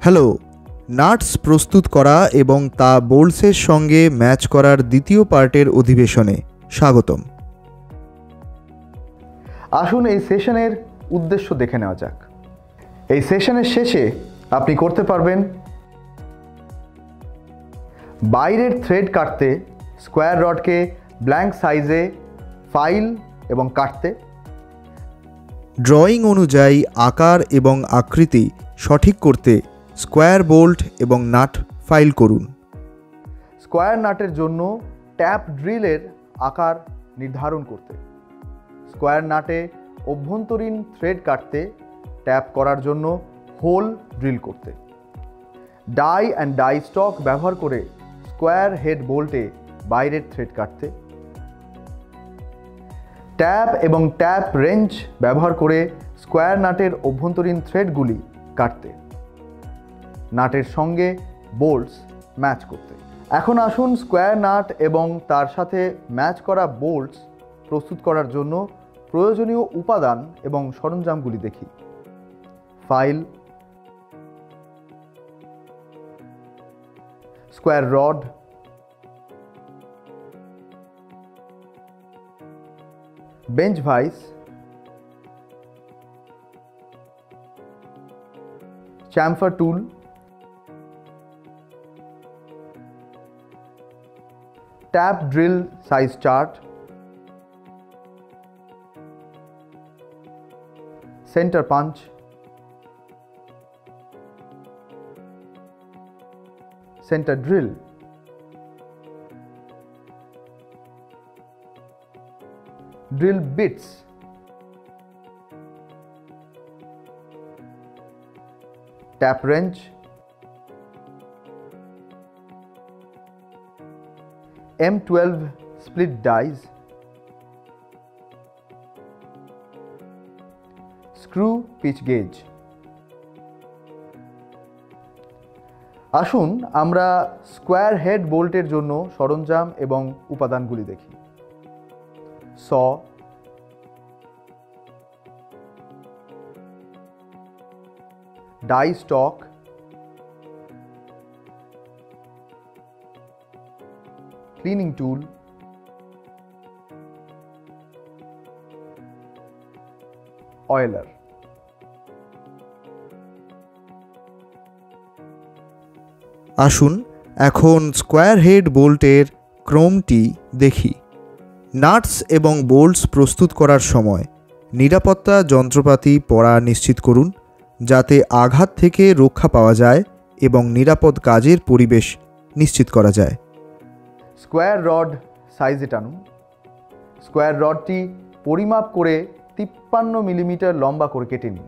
Hello, nuts প্রস্তুত করা এবং তা বোল্টসের সঙ্গে ম্যাচ করার দ্বিতীয় পার্টের অধিবেশনে স্বাগতম। আসুন এই সেশনের উদ্দেশ্য দেখে নেওয়া যাক। এই সেশনের শেষে আপনি করতে পারবেন বাইরের থ্রেড কাটতে, স্কোয়ার রডকে ব্ল্যাঙ্ক সাইজে ফাইল এবং কাটতে, ড্রয়িং অনুযায়ী আকার এবং আকৃতি সঠিক করতে স্কোয়ার বোল্ট এবং নাট ফাইল করুন। স্কোয়ার নাটের জন্য ট্যাপ ড্রিলের আকার নির্ধারণ করতে, স্কোয়ার নাটে অভ্যন্তরীণ থ্রেড কাটতে, ট্যাপ করার জন্য হোল ড্রিল করতে, ডাই অ্যান্ড ডাই স্টক ব্যবহার করে স্কোয়ার হেড বোল্টে বাইরের থ্রেড কাটতে, ট্যাপ এবং ট্যাপ রেঞ্চ ব্যবহার করে স্কোয়ার নাটের অভ্যন্তরীণ থ্রেডগুলি কাটতে, নাটের সঙ্গে বোল্টস ম্যাচ করতে। এখন আসুন স্কোয়ার নাট এবং তার সাথে ম্যাচ করা বোল্টস প্রস্তুত করার জন্য প্রয়োজনীয় উপাদান এবং সরঞ্জামগুলি দেখি। File, square rod, bench vice, chamfer tool, tap drill size chart, centre punch, centre drill, drill bits, tap wrench, M12 split dies, screw pitch gauge। আসুন আমরা স্কোয়ার হেড বোল্টের জন্য সরঞ্জাম এবং উপাদানগুলি দেখি। স, ডাই স্টক, ক্লিনিং টুল, অয়েলার। আসুন এখন square head বোল্টের ক্রমটি দেখি। নাটস এবং বোল্টস প্রস্তুত করার সময় নিরাপত্তা যন্ত্রপাতি পরা নিশ্চিত করুন, যাতে আঘাত থেকে রক্ষা পাওয়া যায় এবং নিরাপদ কাজের পরিবেশ নিশ্চিত করা যায়। স্কোয়ার রড সাইজে টানুন। স্কোয়ার রডটি পরিমাপ করে 53 মিলিমিটার লম্বা করে কেটে নিন।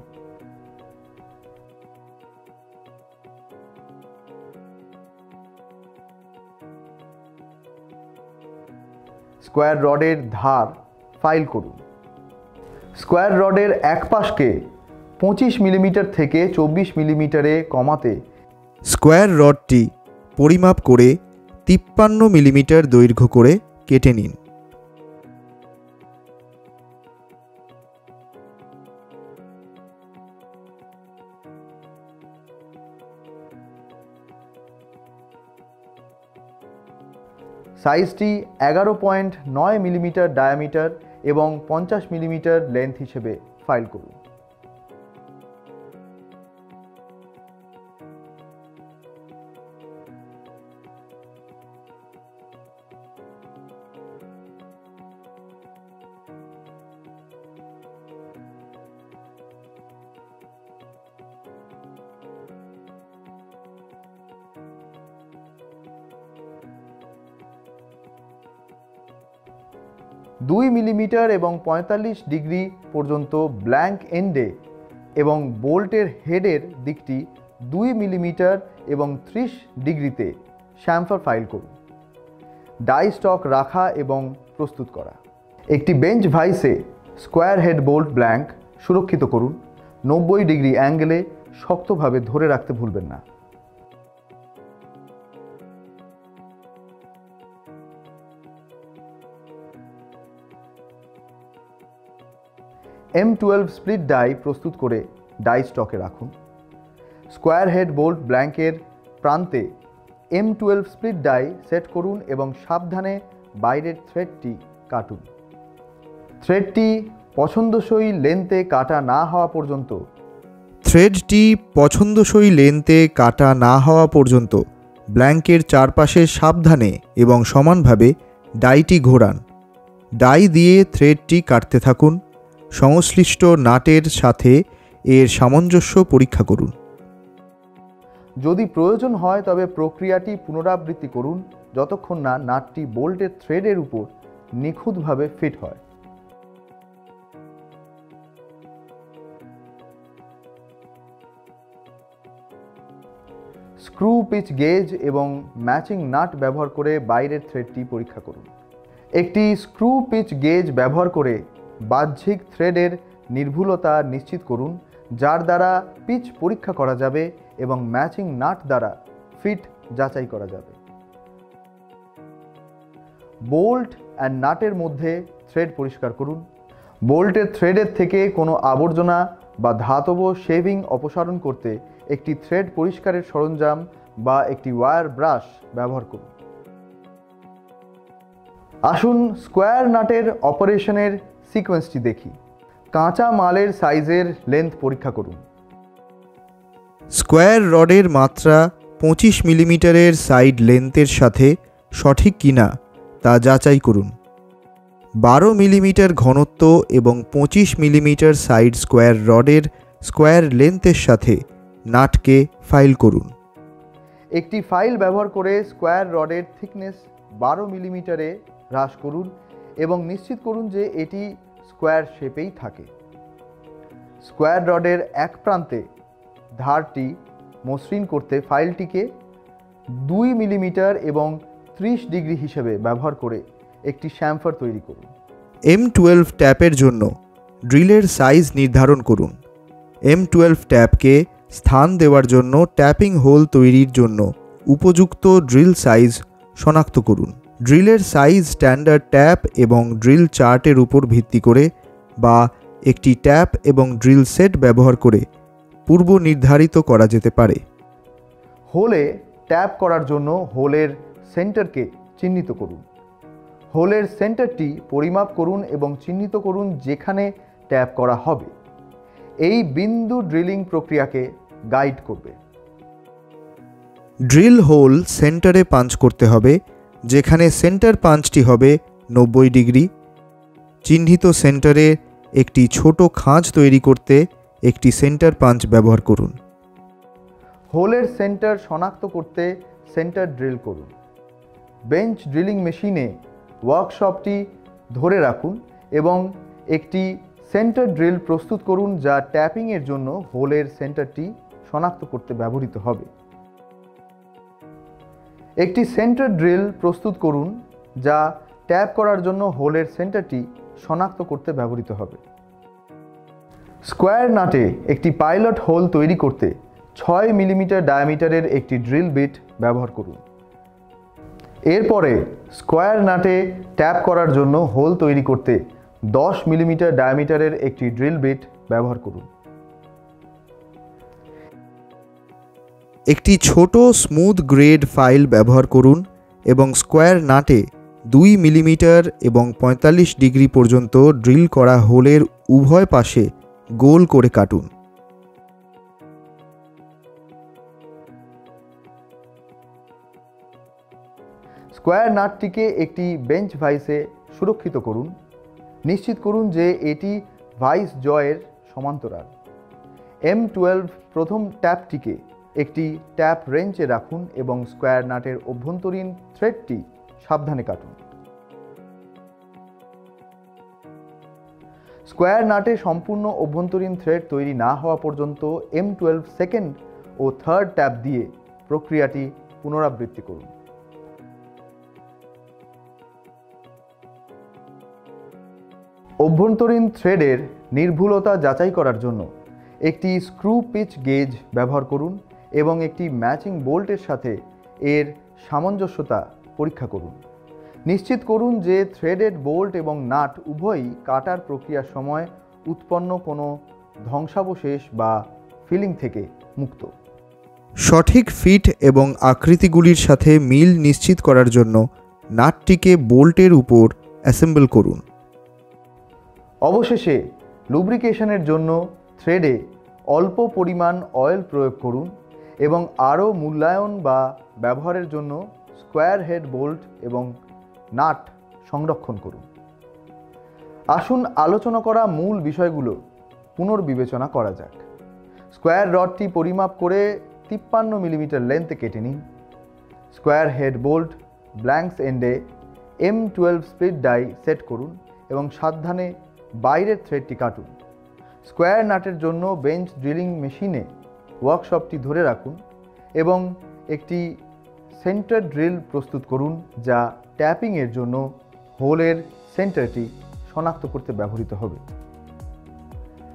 স্কোয়ার রডের ধার ফাইল করুন। স্কোয়ার রডের এক পাশকে 25 মিলিমিটার থেকে 24 মিলিমিটারে কমাতে স্কোয়ার রডটি পরিমাপ করে 53 মিলিমিটার দৈর্ঘ্য করে কেটে নিন। সাইজটি 11.9 মিলিমিটার ডায়ামিটার এবং 50 মিলিমিটার লেন্থ হিসেবে ফাইল করুন। দুই মিলিমিটার এবং 45 ডিগ্রি পর্যন্ত ব্ল্যাঙ্ক এন্ডে এবং বোল্টের হেডের দিকটি 2 মিলিমিটার এবং 30 ডিগ্রিতে শ্যামফার ফাইল করুন। ডাই স্টক রাখা এবং প্রস্তুত করা। একটি বেঞ্চ ভাইসে স্কোয়ার হেড বোল্ট ব্ল্যাঙ্ক সুরক্ষিত করুন। 90 ডিগ্রি অ্যাঙ্গেলে শক্তভাবে ধরে রাখতে ভুলবেন না। M12 স্প্লিট ডাই প্রস্তুত করে ডাই স্টকে রাখুন। স্কোয়ার হেড বোল্ট ব্ল্যাঙ্কের প্রান্তে M12 স্প্লিট ডাই সেট করুন এবং সাবধানে বাইরের থ্রেডটি কাটুন। থ্রেডটি পছন্দসই লেন্থে কাটা না হওয়া পর্যন্ত ব্ল্যাঙ্কের চারপাশে সাবধানে এবং সমানভাবে ডাইটি ঘোরান। ডাই দিয়ে থ্রেডটি কাটতে থাকুন। সংশ্লিষ্ট নাটের সাথে এর সামঞ্জস্য পরীক্ষা করুন। যদি প্রয়োজন হয় তবে প্রক্রিয়াটি পুনরাবৃত্তি করুন যতক্ষণ না নাটটি বোল্টের থ্রেডের উপর নিখুঁতভাবে ফিট হয়। স্ক্রু পিচ গেজ এবং ম্যাচিং নাট ব্যবহার করে বাইরের থ্রেডটি পরীক্ষা করুন। একটি স্ক্রু পিচ গেজ ব্যবহার করে বাহ্যিক থ্রেডের নির্ভুলতা নিশ্চিত করুন, যার দ্বারা পিচ পরীক্ষা করা যাবে এবং ম্যাচিং নাট দ্বারা ফিট যাচাই করা যাবে। বোল্ট অ্যান্ড নাটের মধ্যে থ্রেড পরিষ্কার করুন। বোল্টের থ্রেডের থেকে কোনো আবর্জনা বা ধাতব শেভিং অপসারণ করতে একটি থ্রেড পরিষ্কারের সরঞ্জাম বা একটি ওয়্যার ব্রাশ ব্যবহার করুন। আসুন স্কোয়ার নাটের অপারেশনের সিকোয়েন্সটি দেখি। কাঁচা মালের সাইজের লেন্থ পরীক্ষা করুন। স্কোয়ার রডের মাত্রা 25 মিলিমিটারের সাইড লেন্থের সাথে সঠিক কিনা তা যাচাই করুন। 12 মিলিমিটার ঘনত্ব এবং 25 মিলিমিটার সাইড স্কোয়ার রডের স্কোয়ার লেন্থের সাথে নাটকে ফাইল করুন। একটি ফাইল ব্যবহার করে স্কোয়ার রডের থিকনেস 12 মিলিমিটারে হ্রাস করুন এবং নিশ্চিত করুন যে এটি স্কোয়ার শেপেই থাকে। স্কোয়ার রডের এক প্রান্তে ধারটি মসৃণ করতে ফাইলটিকে 2 মিলিমিটার এবং 30 ডিগ্রি হিসেবে ব্যবহার করে একটি শ্যামফার তৈরি করুন। M12 ট্যাপের জন্য ড্রিলের সাইজ নির্ধারণ করুন। M12 ট্যাপকে স্থান দেওয়ার জন্য ট্যাপিং হোল তৈরির জন্য উপযুক্ত ড্রিল সাইজ শনাক্ত করুন। ড্রিলের সাইজ স্ট্যান্ডার্ড ট্যাপ এবং ড্রিল চার্টের উপর ভিত্তি করে বা একটি ট্যাপ এবং ড্রিল সেট ব্যবহার করে পূর্ব নির্ধারিত করা যেতে পারে। হোলে ট্যাপ করার জন্য হোলের সেন্টারকে চিহ্নিত করুন। হোলের সেন্টারটি পরিমাপ করুন এবং চিহ্নিত করুন যেখানে ট্যাপ করা হবে। এই বিন্দু ড্রিলিং প্রক্রিয়াকে গাইড করবে। ড্রিল হোল সেন্টারে পাঞ্চ করতে হবে, যেখানে সেন্টার পাঞ্চটি হবে 90 ডিগ্রি। চিহ্নিত সেন্টারে একটি ছোট খাঁজ তৈরি করতে একটি সেন্টার পাঞ্চ ব্যবহার করুন। হোলের সেন্টার শনাক্ত করতে সেন্টার ড্রিল করুন। বেঞ্চ ড্রিলিং মেশিনে ওয়ার্কশপটি ধরে রাখুন এবং একটি সেন্টার ড্রিল প্রস্তুত করুন যা ট্যাপিংয়ের জন্য হোলের সেন্টারটি শনাক্ত করতে ব্যবহৃত হবে। একটি সেন্টার ড্রিল প্রস্তুত করুন যা ট্যাপ করার জন্য হোলের সেন্টারটি শনাক্ত করতে ব্যবহৃত হবে। স্কোয়ার নাটে একটি পাইলট হোল তৈরি করতে 6 মিলিমিটার ডায়ামিটারের একটি ড্রিল বিট ব্যবহার করুন। এরপরে স্কোয়ার নাটে ট্যাপ করার জন্য হোল তৈরি করতে 10 মিলিমিটার ডায়ামিটারের একটি ড্রিল বিট ব্যবহার করুন। একটি ছোট স্মুথ গ্রেড ফাইল ব্যবহার করুন এবং স্কোয়ার নাটে 2 মিলিমিটার এবং 45 ডিগ্রি পর্যন্ত ড্রিল করা হোলের উভয় পাশে গোল করে কাটুন। স্কোয়ার নাটটিকে একটি বেঞ্চ ভাইসে সুরক্ষিত করুন। নিশ্চিত করুন যে এটি ভাইস জয়ের সমান্তরাল। M12 প্রথম ট্যাপটিকে একটি ট্যাপ রেঞ্চে রাখুন এবং স্কোয়ার নাটের অভ্যন্তরীণ থ্রেডটি সাবধানে কাটুন। স্কোয়ার নাটে সম্পূর্ণ অভ্যন্তরীণ থ্রেড তৈরি না হওয়া পর্যন্ত M12 সেকেন্ড ও থার্ড ট্যাপ দিয়ে প্রক্রিয়াটি পুনরাবৃত্তি করুন। অভ্যন্তরীণ থ্রেডের নির্ভুলতা যাচাই করার জন্য একটি স্ক্রু পিচ গেজ ব্যবহার করুন এবং একটি ম্যাচিং বোল্টের সাথে এর সামঞ্জস্যতা পরীক্ষা করুন। নিশ্চিত করুন যে থ্রেডেড বোল্ট এবং নাট উভয়ই কাটার প্রক্রিয়ার সময় উৎপন্ন কোনো ধ্বংসাবশেষ বা ফিলিং থেকে মুক্ত। সঠিক ফিট এবং আকৃতিগুলির সাথে মিল নিশ্চিত করার জন্য নাটটিকে বোল্টের উপর অ্যাসেম্বল করুন। অবশেষে লুব্রিকেশনের জন্য থ্রেডে অল্প পরিমাণ অয়েল প্রয়োগ করুন এবং আরও মূল্যায়ন বা ব্যবহারের জন্য স্কোয়ার হেড বোল্ট এবং নাট সংরক্ষণ করুন। আসুন আলোচনা করা মূল বিষয়গুলো পুনর্বিবেচনা করা যাক। স্কোয়ার রডটি পরিমাপ করে 53 মিলিমিটার লেন্থে কেটে নিন। স্কোয়ার হেড বোল্ট ব্ল্যাঙ্কস এন্ডে M12 স্প্লিট ডাই সেট করুন এবং সাবধানে বাইরের থ্রেডটি কাটুন। স্কোয়ার নাটের জন্য বেঞ্চ ড্রিলিং মেশিনে ওয়ার্কশপটি ধরে রাখুন এবং একটি সেন্টার ড্রিল প্রস্তুত করুন যা ট্যাপিংয়ের জন্য হোলের সেন্টারটি শনাক্ত করতে ব্যবহৃত হবে।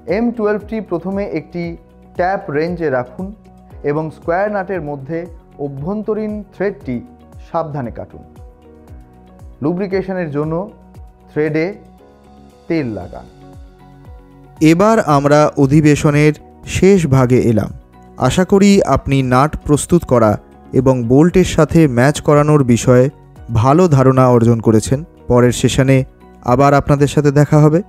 M12টি প্রথমে একটি ট্যাপ রেঞ্জে রাখুন এবং স্কোয়ার নাটের মধ্যে অভ্যন্তরীণ থ্রেডটি সাবধানে কাটুন। লুব্রিকেশনের জন্য থ্রেডে তেল লাগান। এবার আমরা অধিবেশনের শেষ ভাগে এলাম। আশা করি আপনি নাট প্রস্তুত করা এবং বোল্টের সাথে ম্যাচ করানোর বিষয়ে ভালো ধারণা অর্জন করেছেন। পরের সেশনে আবার আপনাদের সাথে দেখা হবে।